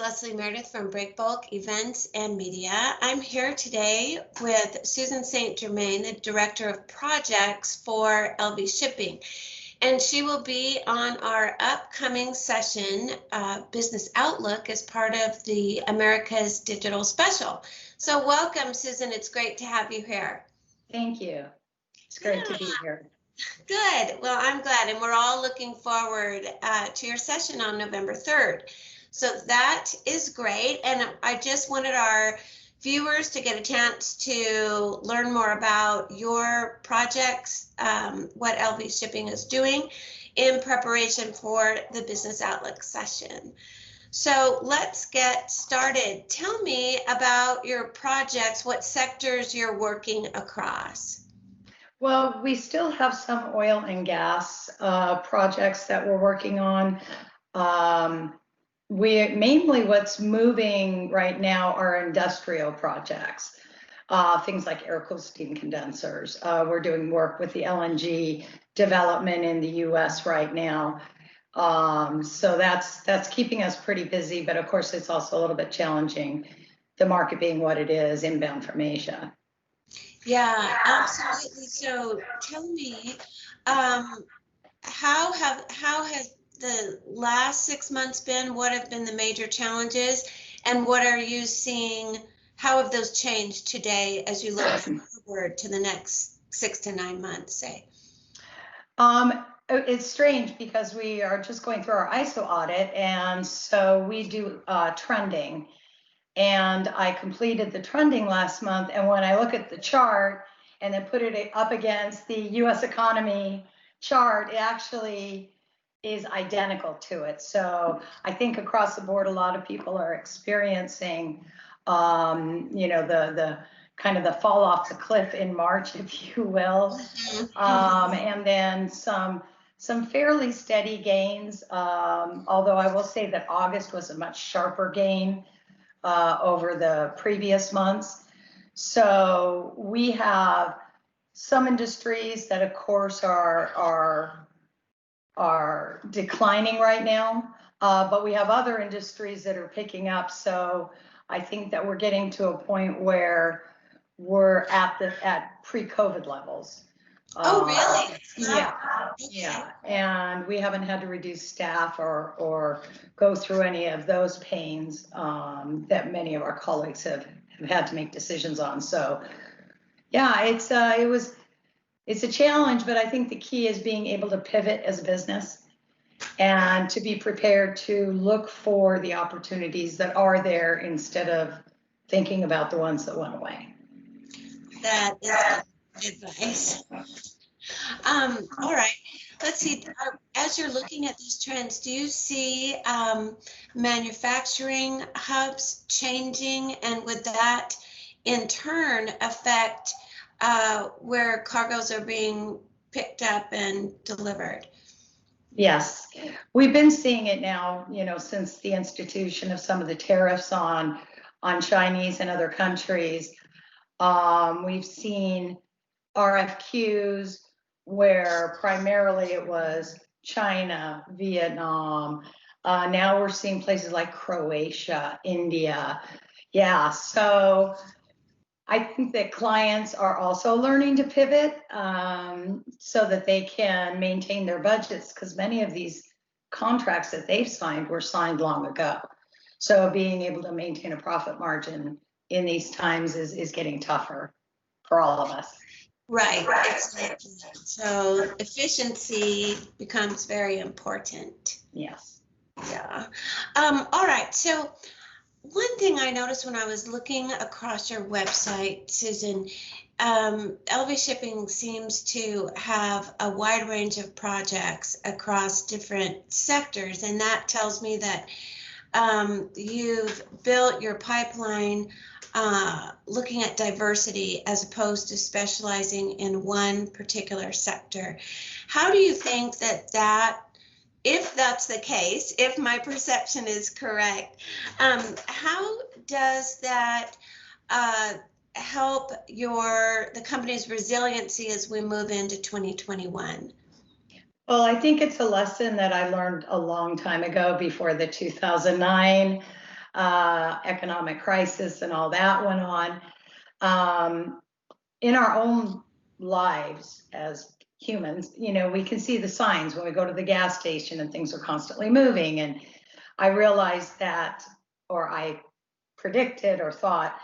Leslie Meredith from Breakbulk Events and Media. I'm here today with Susan St. Germain, the Director of Projects for LV Shipping. And she will be on our upcoming session, Business Outlook, as part of the America's Digital Special. So welcome, Susan. It's great to have you here. Thank you. It's great to be here. Good. Well, I'm glad. And we're all looking forward to your session on November 3rd. So that is great. And I just wanted our viewers to get a chance to learn more about your projects, what LV Shipping is doing in preparation for the Business Outlook session. So let's get started. Tell me about your projects, what sectors you're working across. Well, we still have some oil and gas projects that we're working on. Mainly what's moving right now are industrial projects, things like air-cooled steam condensers. We're doing work with the LNG development in the US right now. So that's keeping us pretty busy, but of course it's also a little bit challenging, the market being what it is, inbound from Asia. Yeah, absolutely. So tell me, how has the last 6 months been? What have been the major challenges, and what are you seeing? How have those changed today as you look forward to the next 6 to 9 months, say? It's strange because we are just going through our ISO audit, and so we do trending. And I completed the trending last month, and when I look at the chart and then put it up against the US economy chart, it actually is identical to it. So I think across the board, a lot of people are experiencing, the kind of the fall off the cliff in March, if you will, and then some fairly steady gains. Although I will say that August was a much sharper gain over the previous months. So we have some industries that of course are declining right now, but we have other industries that are picking up. So I think that we're getting to a point where we're at pre-COVID levels. Oh, really? Yeah. And we haven't had to reduce staff or go through any of those pains that many of our colleagues have had to make decisions on. So yeah, it's a challenge, but I think the key is being able to pivot as a business and to be prepared to look for the opportunities that are there instead of thinking about the ones that went away. That is good advice. All right, let's see. As you're looking at these trends, do you see manufacturing hubs changing, and would that in turn affect where cargoes are being picked up and delivered? Yes, we've been seeing it now, since the institution of some of the tariffs on Chinese and other countries. We've seen RFQs where primarily it was China, Vietnam. Now we're seeing places like Croatia, India. Yeah, so I think that clients are also learning to pivot so that they can maintain their budgets, because many of these contracts that they've signed were signed long ago. So being able to maintain a profit margin in these times is getting tougher for all of us. Right. Exactly. So efficiency becomes very important. Yes. Yeah. All right. So one thing I noticed when I was looking across your website, Susan, LV Shipping seems to have a wide range of projects across different sectors, and that tells me that you've built your pipeline looking at diversity as opposed to specializing in one particular sector. How do you think that if that's the case, if my perception is correct, how does that help the company's resiliency as we move into 2021? Well, I think it's a lesson that I learned a long time ago, before the 2009 economic crisis and all that went on. In our own lives as humans, we can see the signs when we go to the gas station and things are constantly moving. And I realized that, or I predicted or thought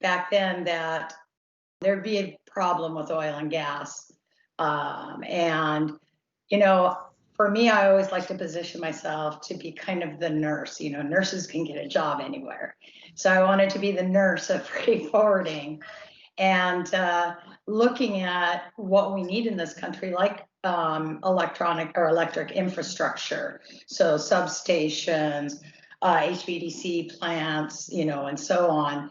back then that there'd be a problem with oil and gas. And, for me, I always like to position myself to be kind of the nurse. Nurses can get a job anywhere. So I wanted to be the nurse of freight forwarding and looking at what we need in this country, like electric infrastructure. So substations, HVDC plants, and so on.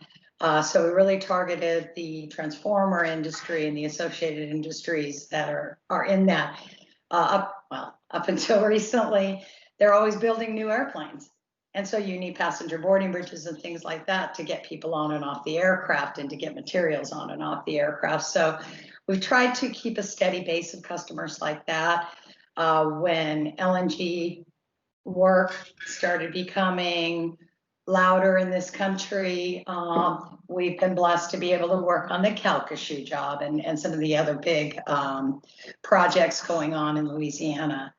So we really targeted the transformer industry and the associated industries that are in that. Up until recently, they're always building new airplanes. And so you need passenger boarding bridges and things like that to get people on and off the aircraft and to get materials on and off the aircraft. So we've tried to keep a steady base of customers like that. When LNG work started becoming louder in this country, we've been blessed to be able to work on the Calcasieu job and some of the other big projects going on in Louisiana.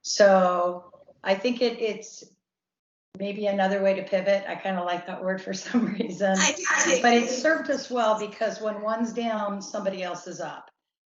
So I think it's maybe another way to pivot. I kind of like that word for some reason, but it served us well because when one's down, somebody else is up.